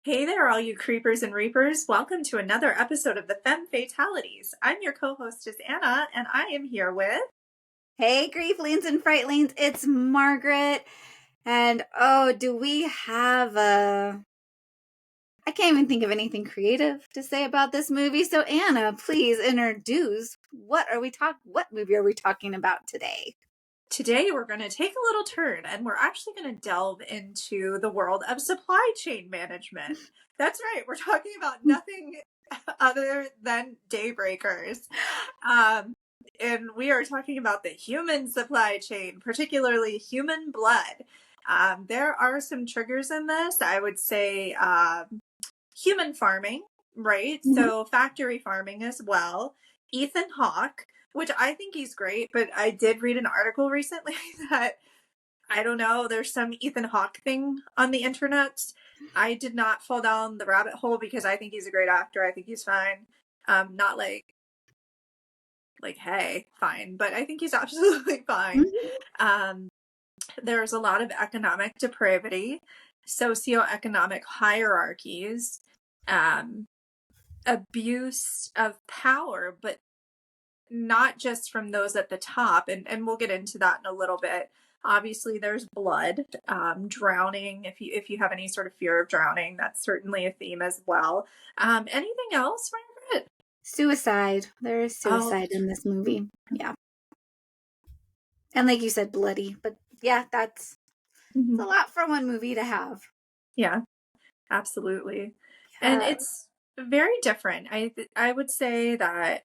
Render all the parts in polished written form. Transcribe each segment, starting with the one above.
Hey there, all you creepers and reapers. Welcome to another episode of the Femme Fatalities. I'm your co-hostess, Anna, and I am here with... Hey, Grieflings and Frightlings, it's Margaret. And oh, do we have a... I can't even think of anything creative to say about this movie. So Anna, please introduce what movie are we talking about today? Today we're going to take a little turn and we're actually going to delve into the world of supply chain management. That's right, we're talking about nothing other than Daybreakers. And we are talking about the human supply chain, particularly human blood. There are some triggers in this. I would say human farming, right? Mhm. So factory farming as well. Ethan Hawke, which I think he's great, but I did read an article recently that I don't know, there's some Ethan Hawke thing on the internet. I did not fall down the rabbit hole because I think he's a great actor. I think he's fine. Not like hey, fine, but I think he's absolutely fine. Um, there's a lot of economic depravity, socioeconomic hierarchies, um, abuse of power, but not just from those at the top. And we'll get into that in a little bit. Obviously, there's blood, drowning. If you have any sort of fear of drowning, that's certainly a theme as well. Anything else, Margaret? Suicide. There is Oh, suicide in this movie. Yeah. And like you said, bloody. But yeah, it's a lot for one movie to have. yeah, absolutely. And Yeah. it's very different. I would say that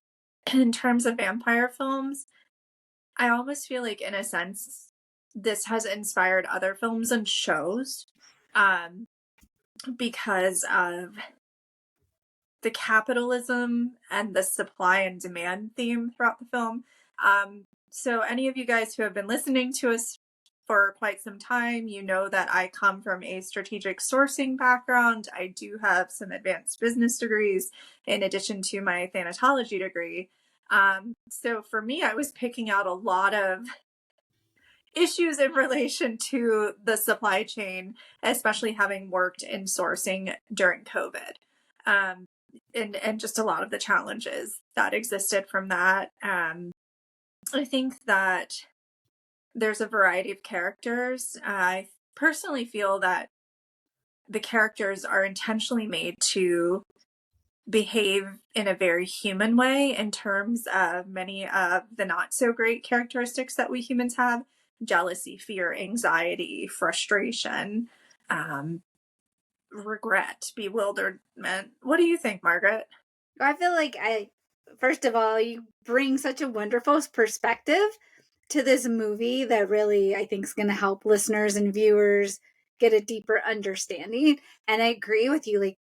in terms of vampire films, I almost feel like in a sense this has inspired other films and shows um because of the capitalism and the supply and demand theme throughout the film. So any of you guys who have been listening to us for quite some time, you know that I come from a strategic sourcing background. I do have some advanced business degrees in addition to my thanatology degree. So for me, I was picking out a lot of issues in relation to the supply chain, especially having worked in sourcing during COVID. Um, and just a lot of the challenges that existed from that. I think that there's a variety of characters. I personally feel that the characters are intentionally made to behave in a very human way in terms of many of the not so great characteristics that we humans have: jealousy, fear, anxiety, frustration, um, regret, bewilderment. What do you think, Margaret? I feel like first of all, you bring such a wonderful perspective to this movie that really, I think, is going to help listeners and viewers get a deeper understanding. And I agree with you. Like,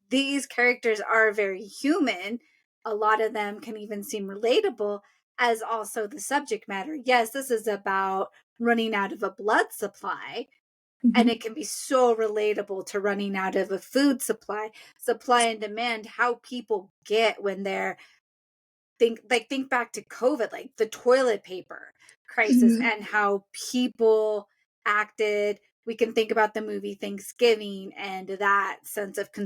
these characters are very human. A lot of them can even seem relatable, as also the subject matter. Yes, this is about running out of a blood supply, and Mm-hmm. it can be so relatable to running out of a food supply and demand, how people get when they're think back to COVID, like the toilet paper crisis Mm-hmm. and how people acted. We can think about the movie Thanksgiving and that sense of Yeah.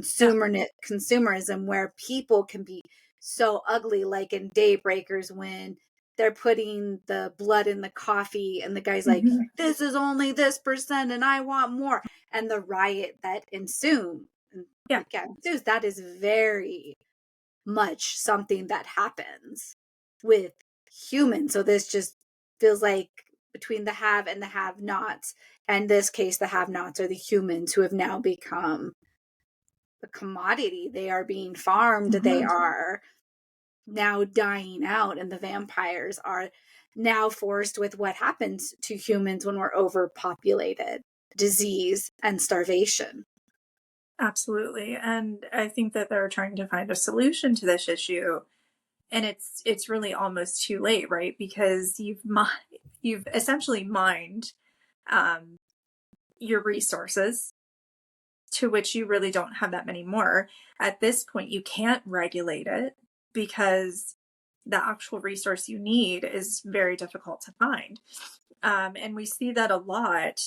consumerism where people can be so ugly, like in Daybreakers when they're putting the blood in the coffee and the guy's like, Mm-hmm. this is only this percent and I want more. And the riot that ensues. Yeah. Ensues. That is very much something that happens with humans. So this just feels like between the have and the have nots. And in this case, the have nots are the humans who have now become a commodity. They are being farmed. They Mm-hmm. are now dying out. And the vampires are now forced with what happens to humans when we're overpopulated: disease and starvation. Absolutely. And I think that they're trying to find a solution to this issue. And it's really almost too late, right? Because you've essentially mined um, your resources, to which you really don't have that many more. At this point, you can't regulate it because the actual resource you need is very difficult to find. And we see that a lot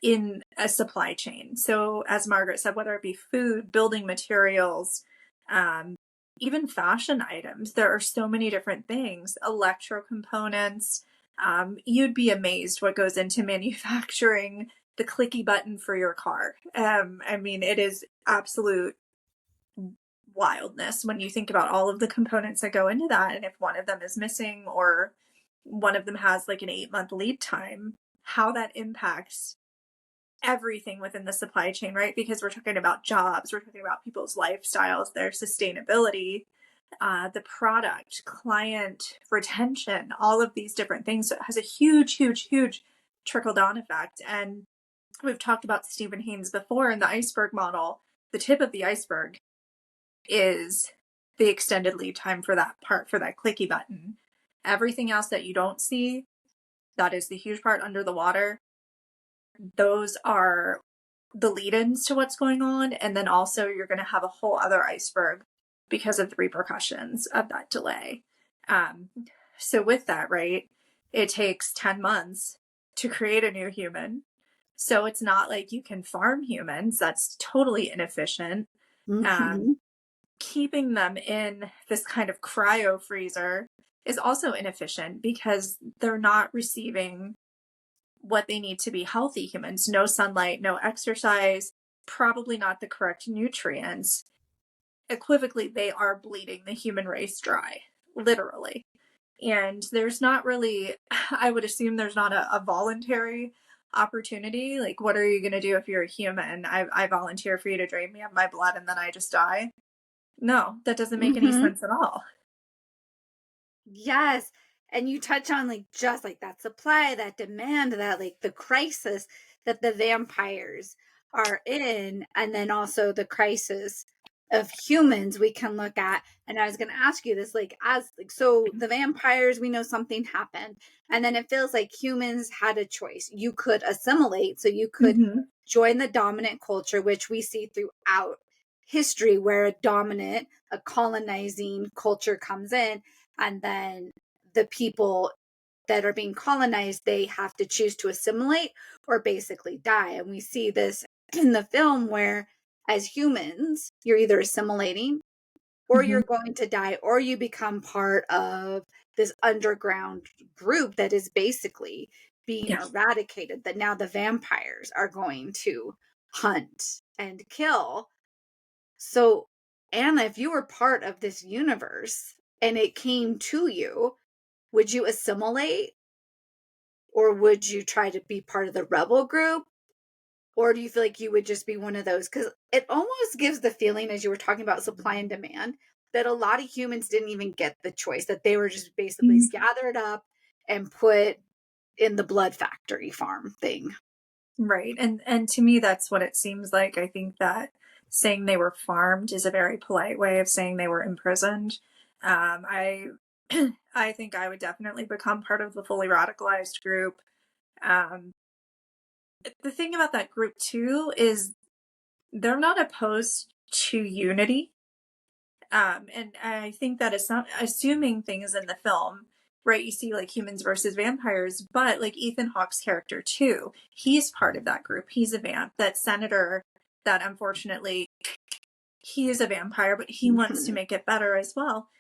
in a supply chain. So as Margaret said, whether it be food, building materials, um, even fashion items, there are so many different things, electro components. You'd be amazed what goes into manufacturing the clicky button for your car. I mean, it is absolute wildness when you think about all of the components that go into that. And if one of them is missing or one of them has like an 8-month lead time, how that impacts everything within the supply chain, right? Because we're talking about jobs, we're talking about people's lifestyles, their sustainability, the product, client retention, all of these different things. So it has a huge, huge, huge trickle down effect. And we've talked about Stephen Haynes before in the iceberg model. The tip of the iceberg is the extended lead time for that part, for that clicky button. Everything else that you don't see, that is the huge part under the water, those are the lead-ins to what's going on. And then also you're going to have a whole other iceberg because of the repercussions of that delay. So with that, right, it takes 10 months to create a new human. So it's not like you can farm humans. That's totally inefficient. Mm-hmm. Keeping them in this kind of cryo freezer is also inefficient because they're not receiving what they need to be healthy humans. No sunlight, no exercise, probably not the correct nutrients. Equivocally, they are bleeding the human race dry, literally. And there's not really, I would assume there's not a voluntary opportunity. Like, what are you going to do if you're a human? I volunteer for you to drain me of my blood and then I just die. No, that doesn't make any Mm-hmm. sense at all. Yes. And you touch on like just like that supply, that demand, that like the crisis that the vampires are in, and then also the crisis of humans we can look at. And I was going to ask you this like, as like, so the vampires, we know something happened, and then it feels like humans had a choice. You could assimilate, so you could Mm-hmm. join the dominant culture, which we see throughout history, where a colonizing culture comes in, and then the people that are being colonized, they have to choose to assimilate or basically die. And we see this in the film where, as humans, you're either assimilating or Mm-hmm. you're going to die, or you become part of this underground group that is basically being Yeah. eradicated, that now the vampires are going to hunt and kill. So, Anna, if you were part of this universe and it came to you, would you assimilate, or would you try to be part of the rebel group? Or do you feel like you would just be one of those? Because it almost gives the feeling, as you were talking about supply and demand, that a lot of humans didn't even get the choice, that they were just basically Mm-hmm. gathered up and put in the blood factory farm thing. Right. And to me that's what it seems like. I think that saying they were farmed is a very polite way of saying they were imprisoned. I I think I would definitely become part of the fully radicalized group. Um, the thing about that group too is they're not opposed to unity. And I think that is not assuming things in the film, right? You see like humans versus vampires, but like Ethan Hawke's character too, he's part of that group. He's a vamp. That senator that unfortunately he is a vampire, but he wants to Mhm. make it better as well.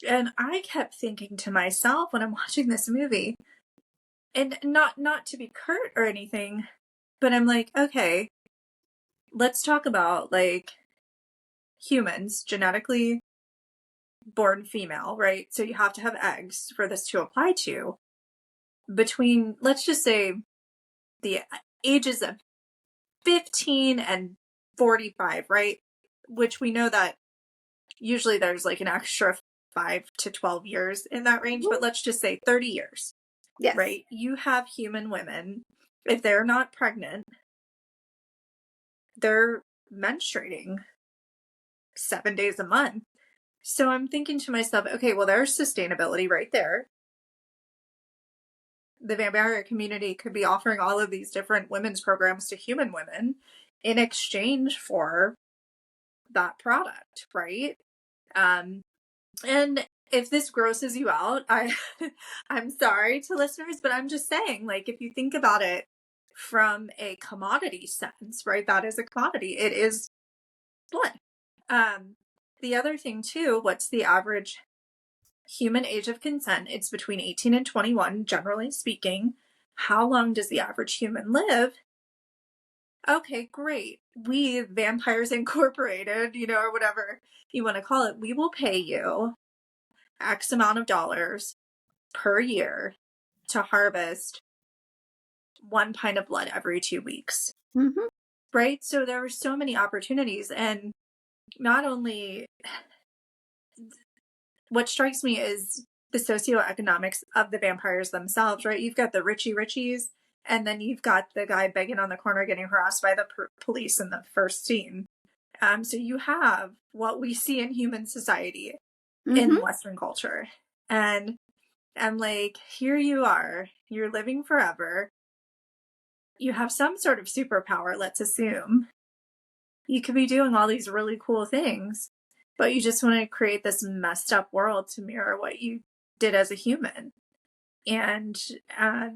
And I kept thinking to myself when I'm watching this movie, and not to be curt or anything, but I'm like, okay, let's talk about like humans genetically born female, right? So you have to have eggs for this to apply to. Between, let's just say, the ages of 15 and 45, right? Which we know that usually there's like an extra 5 to 12 years in that range, but let's just say 30 years, Yes. right? You have human women, if they're not pregnant, they're menstruating 7 days a month. So I'm thinking to myself, okay, well, there's sustainability right there. The vampire community could be offering all of these different women's programs to human women in exchange for that product, right? Um, and if this grosses you out, I'm sorry to listeners, but I'm just saying, like, if you think about it from a commodity sense, right? That is a commodity. It is blood. The other thing too, what's the average human age of consent? It's between 18 and 21, generally speaking. How long does the average human live? Okay, great. We, Vampires Incorporated, or whatever you want to call it, we will pay you X amount of dollars per year to harvest 1 pint of blood every 2 weeks. Mm-hmm. Right? So there were so many opportunities. And not only, what strikes me is the socioeconomics of the vampires themselves, right? You've got the Richies, and then you've got the guy begging on the corner getting harassed by the police in the first scene. So you have what we see in human society in Mm-hmm. Western culture. And I'm like, here you are, you're living forever. You have some sort of superpower, let's assume. You could be doing all these really cool things, but you just want to create this messed up world to mirror what you did as a human. And I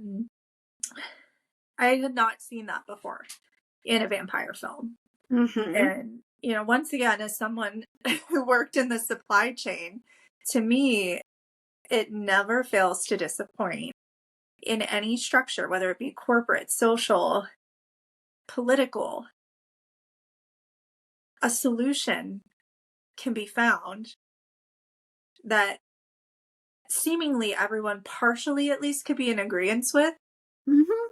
had not seen that before in a vampire film. Mm-hmm. And, once again, as someone who worked in the supply chain, to me, it never fails to disappoint in any structure, whether it be corporate, social, political. A solution can be found that seemingly everyone partially at least could be in agreement with. Mm-hmm.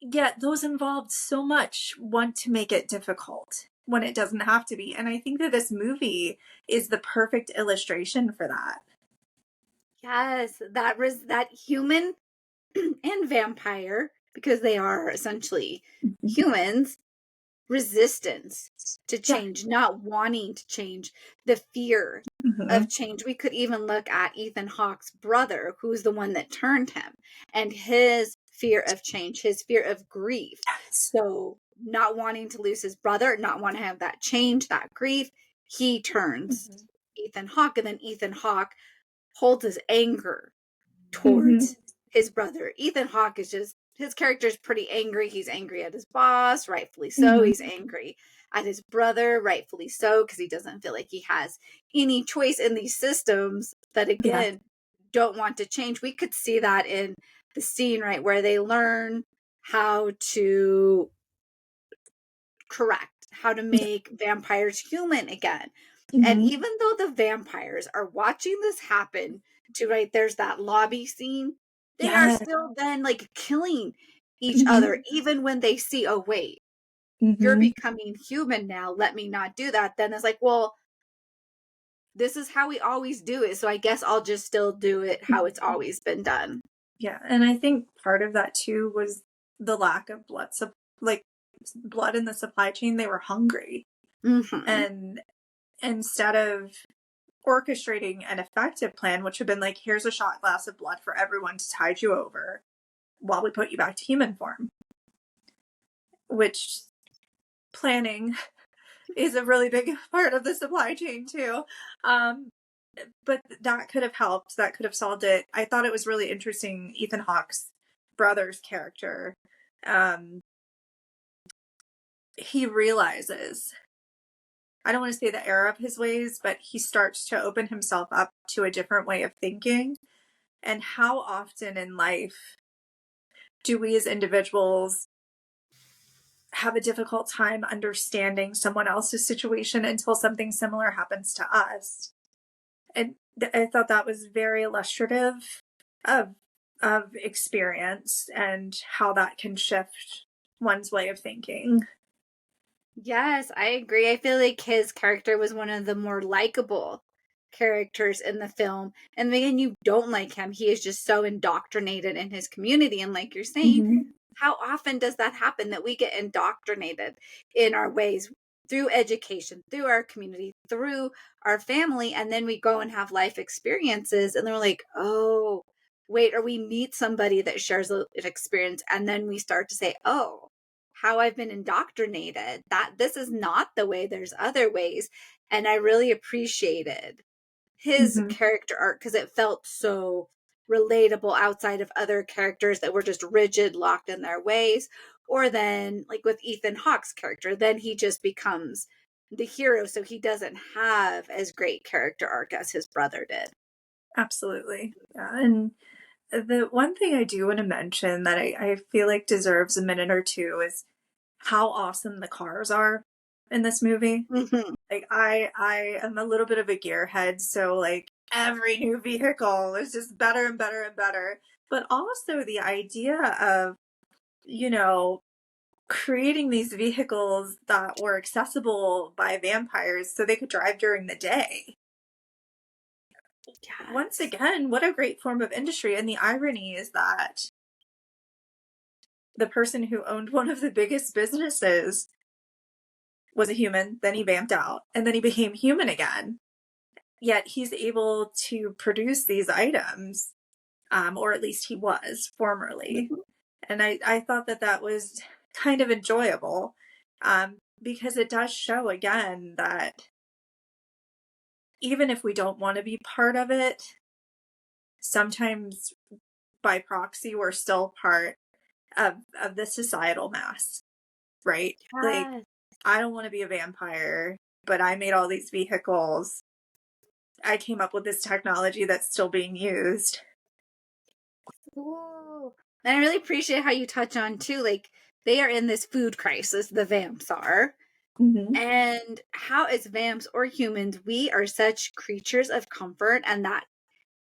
Yet those involved so much want to make it difficult when it doesn't have to be. And I think that this movie is the perfect illustration for that. Yes, that was that human and vampire, because they are essentially Mhm. humans, resistance to Yeah. change, not wanting to change, the fear Mm-hmm. of change. We could even look at Ethan Hawke's brother, who's the one that turned him, and his fear of change, his fear of grief. Yes. So, not wanting to lose his brother, not want to have that change, that grief, he turns Ethan Hawke, and then Ethan Hawke holds his anger Mm-hmm. towards his brother. Ethan Hawke is just, his character is pretty angry. He's angry at his boss, rightfully so. Mm-hmm. He's angry at his brother, rightfully so, because he doesn't feel like he has any choice in these systems that, Yeah. again, don't want to change. We could see that in the scene, right, where they learn how to correct, how to Yeah. make vampires human again. And Mm-hmm. even though the vampires are watching this happen, to right, there's that lobby scene, they are Yeah. still then like killing each Mm-hmm. other, even when they see, oh, wait, you're Mm-hmm. becoming human now. Let me not do that. Then it's like, well, this is how we always do it. So I guess I'll just still do it how it's always been done. Yeah. And I think part of that too was the lack of blood, like blood in the supply chain. They were hungry. Mm-hmm. And instead of orchestrating an effective plan, which had been like, here's a shot glass of blood for everyone to tide you over while we put you back to human form, which planning is a really big part of the supply chain too. But that could have helped. That could have solved it. I thought it was really interesting. Ethan Hawke's brother's character, um, he realizes, I don't want to say the error of his ways, but he starts to open himself up to a different way of thinking. And how often in life do we as individuals have a difficult time understanding someone else's situation until something similar happens to us? And I thought that was very illustrative of experience and how that can shift one's way of thinking. Yes, I agree. I feel like his character was one of the more likable characters in the film. And then you don't like him. He is just so indoctrinated in his community. And like you're saying, Mm-hmm. how often does that happen, that we get indoctrinated in our ways through education, through our community, through our family, and then we go and have life experiences and they're like, oh, wait, or we meet somebody that shares an experience and then we start to say, oh, how I've been indoctrinated, that this is not the way, there's other ways. And I really appreciated his Mm-hmm. character arc because it felt so relatable outside of other characters that were just rigid, locked in their ways. Or then, like with Ethan Hawke's character, then he just becomes the hero, so he doesn't have as great character arc as his brother did. Absolutely. Yeah. And the one thing I do want to mention that I feel like deserves a minute or two is how awesome the cars are in this movie. Mm-hmm. Like I am a little bit of a gearhead, so like every new vehicle is just better and better and better. But also the idea of, you know, creating these vehicles that were accessible by vampires so they could drive during the day. Once Yes. again, what a great form of industry. And the irony is that the person who owned one of the biggest businesses was a human, then he vamped out, and then he became human again. Yet he's able to produce these items, or at least he was formerly. Mm-hmm. And I thought that that was kind of enjoyable, because it does show again that even if we don't want to be part of it, sometimes by proxy, we're still part of the societal mass, right? Like, Yes. I don't want to be a vampire, but I made all these vehicles. I came up with this technology that's still being used. Ooh. And I really appreciate how you touch on too, like they are in this food crisis, the vamps are. Mm-hmm. And how, as vamps or humans, we are such creatures of comfort, and that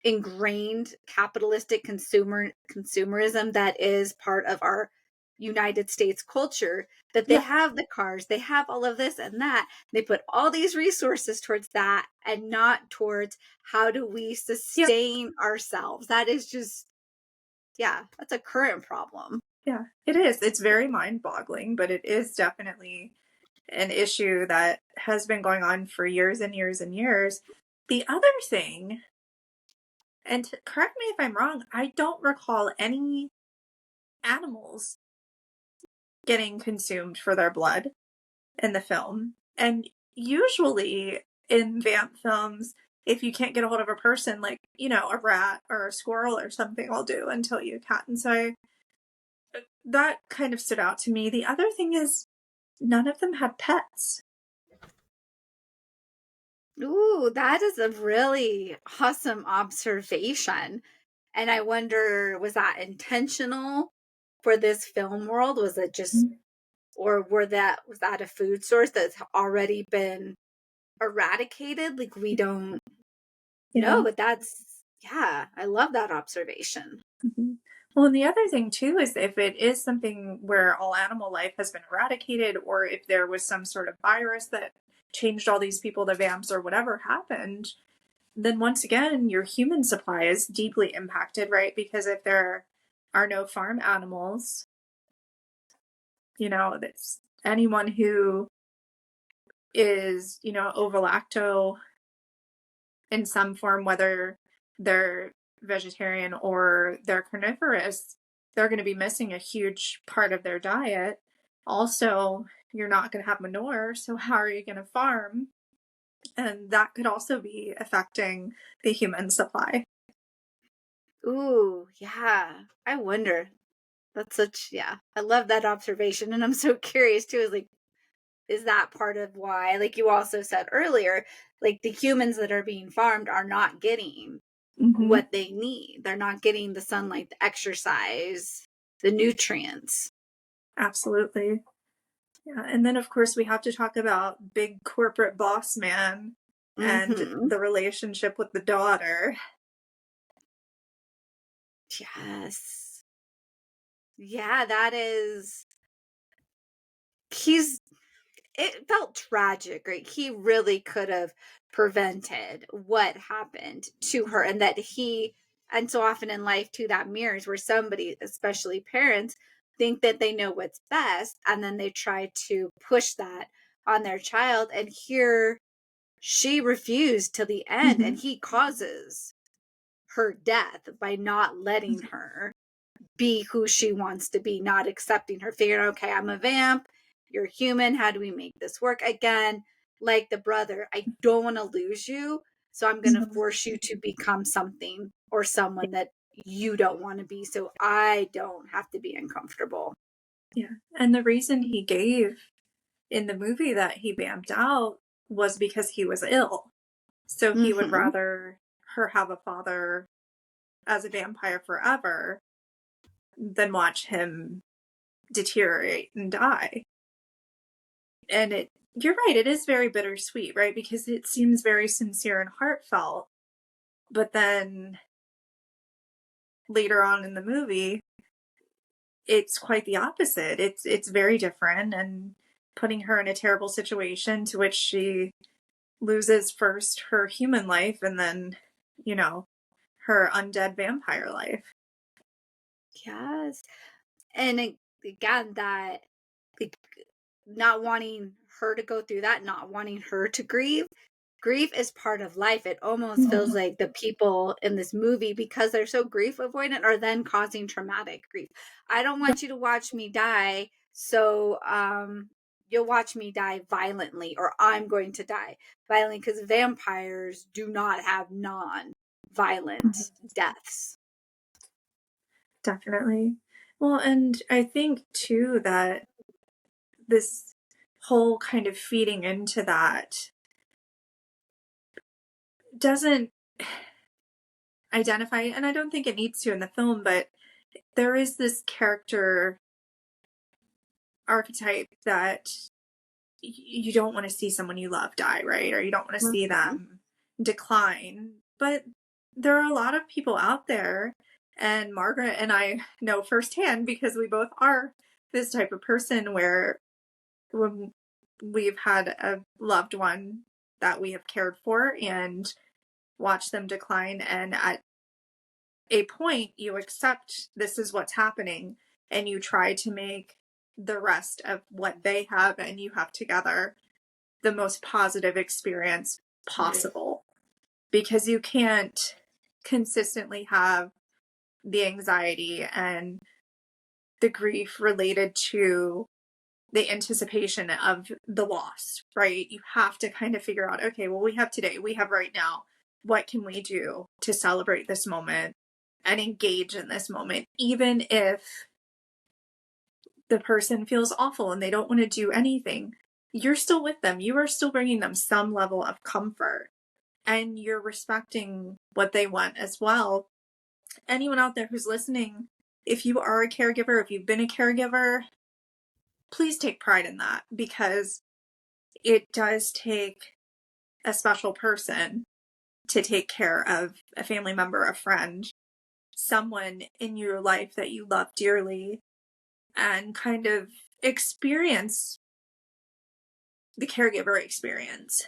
ingrained capitalistic consumerism that is part of our United States culture, that they Yeah, have the cars, they have all of this and that, they put all these resources towards that and not towards how do we yeah, sustain ourselves. That is just, yeah, that's a current problem. yeah. It is. It's very mind-boggling, but it is definitely an issue that has been going on for years and years and years. The other thing, and correct me if I'm wrong, I don't recall any animals getting consumed for their blood in the film. And usually in vamp films, if you can't get a hold of a person, like, you know, a rat or a squirrel or something will do until you cat. And so that kind of stood out to me. The other thing is none of them had pets. Ooh, that is a really awesome observation. And I wonder, was that intentional for this film world? Was it just, or was that a food source that's already been eradicated? Like we don't Yeah. know, but that's, yeah, I love that observation. Mhm. Well, and the other thing too is if it is something where all animal life has been eradicated, or if there was some sort of virus that changed all these people to vamps or whatever happened, then once again, your human supply is deeply impacted, right? Because if there are no farm animals, you know, that's anyone who is, you know, ovo-lacto in some form, whether they're vegetarian or they're carnivorous, they're going to be missing a huge part of their diet. Also, you're not going to have manure, so how are you going to farm? And that could also be affecting the human supply. Ooh, yeah. I wonder. That's such, yeah. I love that observation. And I'm so curious too, is that part of why, like you also said earlier, like the humans that are being farmed are not getting Mm-hmm. what they need. They're not getting the sunlight, the exercise, the nutrients. Absolutely. Yeah. And then, of course, we have to talk about big corporate boss man and Mm-hmm. the relationship with the daughter. Yes. Yeah, that is, he's, it felt tragic, right? He really could have prevented what happened to her, and that he, and so often in life too, that mirrors where somebody, especially parents, think that they know what's best, and then they try to push that on their child. And here she refused to the end, Mm-hmm. and he causes her death by not letting her be who she wants to be, not accepting her, figuring, okay, I'm a vamp, you're human. How do we make this work again? Like the brother, I don't want to lose you. So I'm going to Mm-hmm. force you to become something or someone that you don't want to be, so I don't have to be uncomfortable. Yeah. And the reason he gave in the movie that he vamped out was because he was ill. So he would Mm-hmm. rather her have a father as a vampire forever than watch him deteriorate and die. And you're right, it is very bittersweet, right? Because it seems very sincere and heartfelt. But then later on in the movie, it's quite the opposite. It's very different and putting her in a terrible situation to which she loses first her human life and then, her undead vampire life. Yes. And again, that, like, not wanting her to go through that, not wanting her to grieve. Grief is part of life. It almost feels Mhm. like the people in this movie, because they're so grief avoidant, are then causing traumatic grief. I don't want you to watch me die, so you'll watch me die violently, or I'm going to die violently, because vampires do not have non-violent deaths. Definitely. Well, and I think too that this whole kind of feeding into that doesn't identify, and I don't think it needs to in the film, but there is this character archetype that you don't want to see someone you love die, right? Or you don't want to see Mhm. them decline. But there are a lot of people out there, and Margaret and I know firsthand because we both are this type of person where when we've had a loved one that we have cared for and watched them decline, and at a point you accept this is what's happening and you try to make the rest of what they have and you have together the most positive experience possible, because you can't consistently have the anxiety and the grief related to the anticipation of the loss, right? You have to kind of figure out, okay, well, we have today, we have right now. What can we do to celebrate this moment and engage in this moment, even if the person feels awful and they don't want to do anything? You're still with them. You are still bringing them some level of comfort and you're respecting what they want as well. Anyone out there who's listening, if you are a caregiver, if you've been a caregiver, please take pride in that, because it does take a special person to take care of a family member, a friend, someone in your life that you love dearly, and kind of experience the caregiver experience.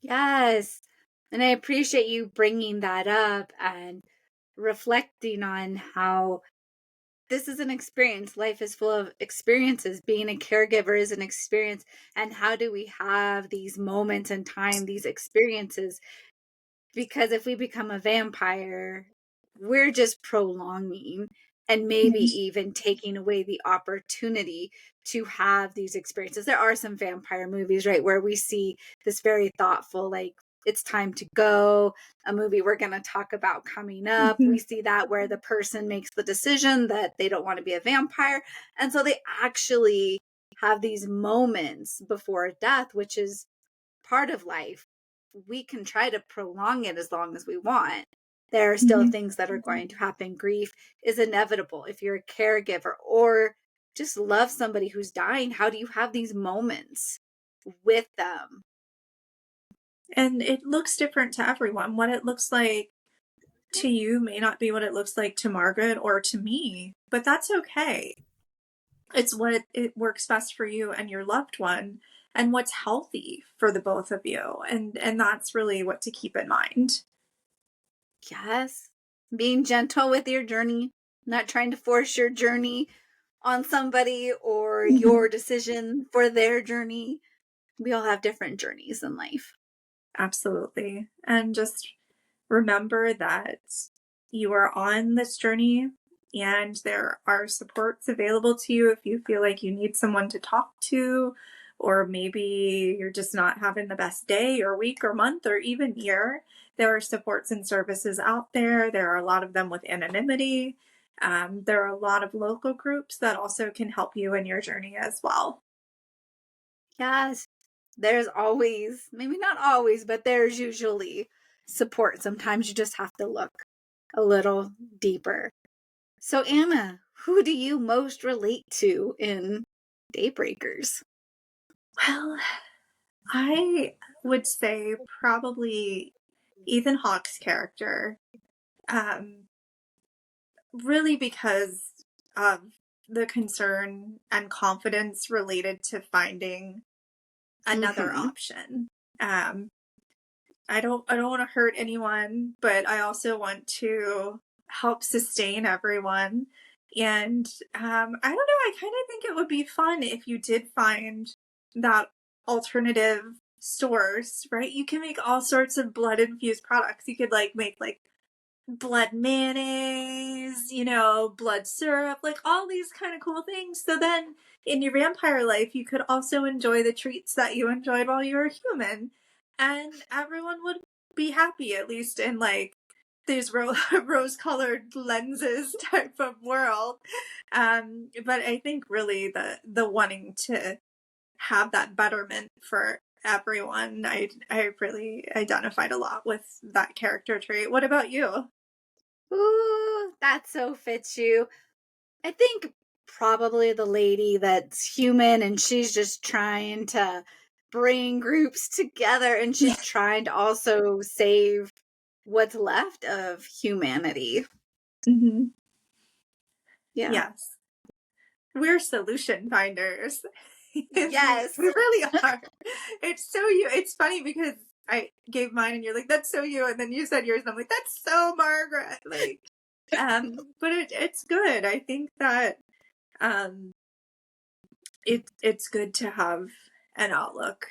Yes. And I appreciate you bringing that up and reflecting on how this is an experience. Life is full of experiences. Being a caregiver is an experience. And how do we have these moments in time, these experiences? Because if we become a vampire, we're just prolonging and maybe even taking away the opportunity to have these experiences. There are some vampire movies, right, where we see this very thoughtful, like, it's time to go, a movie we're going to talk about coming up. We see that where the person makes the decision that they don't want to be a vampire. And so they actually have these moments before death, which is part of life. We can try to prolong it as long as we want. There are still Mhm. things that are going to happen. Grief is inevitable. If you're a caregiver or just love somebody who's dying, how do you have these moments with them? And it looks different to everyone. What it looks like to you may not be what it looks like to Margaret or to me, but that's okay. It's what it works best for you and your loved one and what's healthy for the both of you. And that's really what to keep in mind. Yes. Being gentle with your journey, not trying to force your journey on somebody or your Mhm. decision for their journey. We all have different journeys in life. Absolutely. And just remember that you are on this journey and there are supports available to you if you feel like you need someone to talk to or maybe you're just not having the best day or week or month or even year. There are supports and services out there. There are a lot of them with anonymity. There are a lot of local groups that also can help you in your journey as well. Yes. There's always, maybe not always, but there's usually support. Sometimes you just have to look a little deeper. So, Anna, who do you most relate to in Daybreakers? Well, I would say probably Ethan Hawke's character, um, really because of the concern and confidence related to finding another Mm-hmm. option. Um, I don't want to hurt anyone, but I also want to help sustain everyone. And I don't know, I kind of think it would be fun if you did find that alternative source, right? You can make all sorts of blood infused products. You could like make like blood mayonnaise, blood syrup, like all these kind of cool things. So then in your vampire life, you could also enjoy the treats that you enjoyed while you were human. And everyone would be happy, at least in like these rose colored lenses type of world. But I think really the wanting to have that betterment for everyone, I really identified a lot with that character trait. What about you? Ooh, that so fits you. I think probably the lady that's human and she's just trying to bring groups together and she's trying to also save what's left of humanity. Mm-hmm. Yeah. Yes. We're solution finders. we Yes. really are. It's so you. It's funny because I gave mine and you're like, that's so you. And then you said yours and I'm like, that's so Margaret. Like, but it's good. I think that um, it's good to have an outlook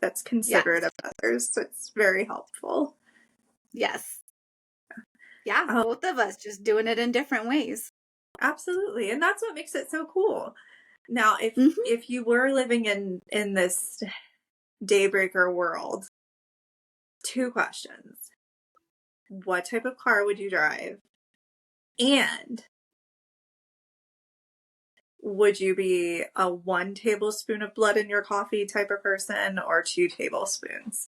that's Yes. considerate of others. It's very helpful. Yes. Yeah. Um, Both of us just doing it in different ways. Absolutely. And that's what makes it so cool. Now, Mm-hmm. if you were living in this daybreaker world, two questions. What type of car would you drive? And would you be a 1 tablespoon of blood in your coffee type of person or 2 tablespoons?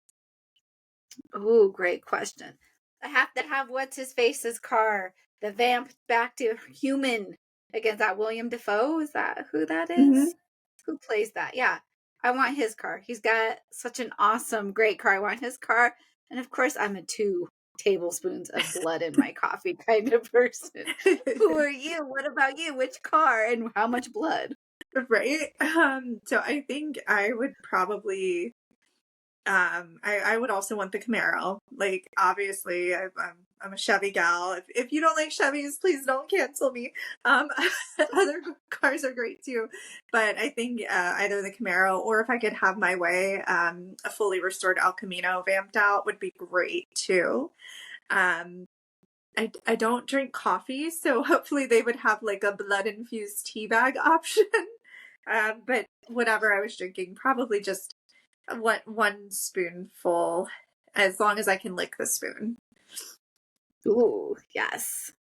Oh, great question. I have to have what's his face's car, the vamp back to human against that William Defoe. Is that who that Mm-hmm. is? Who plays that? Yeah. I want his car. He's got such an awesome, great car. I want his car. And of course, I'm a 2 tablespoons of blood in my coffee kind of person. Who are you? What about you? Which car and how much blood? Right? So I think I would probably I would also want the Camaro. Like, obviously, I'm a Chevy gal. If you don't like Chevys, please don't cancel me. Um, other cars are great too, but I think either the Camaro or if I could have my way, a fully restored El Camino vamped out would be great too. Um, I don't drink coffee, so hopefully they would have like a blood infused tea bag option. But whatever I was drinking, probably just one spoonful, as long as I can lick the spoon. Ooh, yes.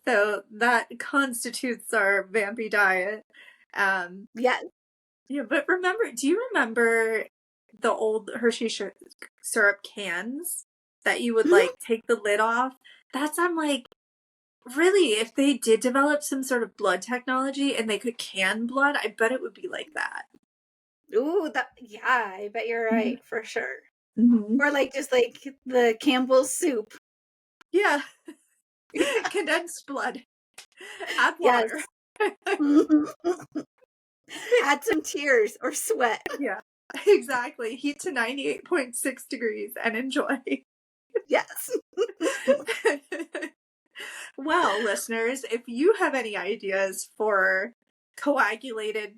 So that constitutes our vampy diet. Yes. Yeah, but do you remember the old Hershey syrup cans that you would like take the lid off? I'm like, really, if they did develop some sort of blood technology and they could can blood, I bet it would be like that. Ooh, yeah, I bet you're right for sure. Mm-hmm. Or like just like the Campbell's soup. Yeah, Yeah. condensed blood. Add Yes. water. Add some tears or sweat. Yeah, exactly. Heat to 98.6 degrees and enjoy. Yes. Well, listeners, if you have any ideas for coagulated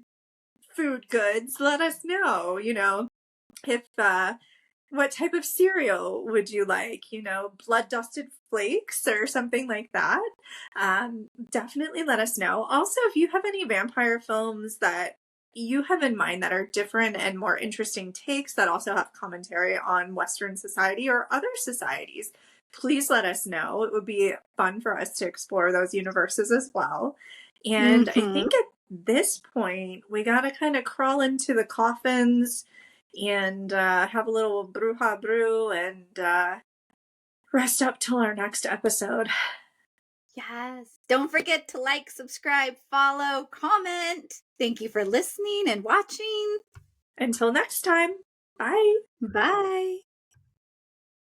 food goods, let us know. If What type of cereal would you like? You know, blood dusted flakes or something like that? Definitely let us know. Also, if you have any vampire films that you have in mind that are different and more interesting takes that also have commentary on Western society or other societies, please let us know. It would be fun for us to explore those universes as well. And I Mm-hmm. think at this point, we got to kind of crawl into the coffins and have a little bruja brew and rest up till our next episode. Yes. Don't forget to like, subscribe, follow, comment. Thank you for listening and watching. Until next time, bye. Bye.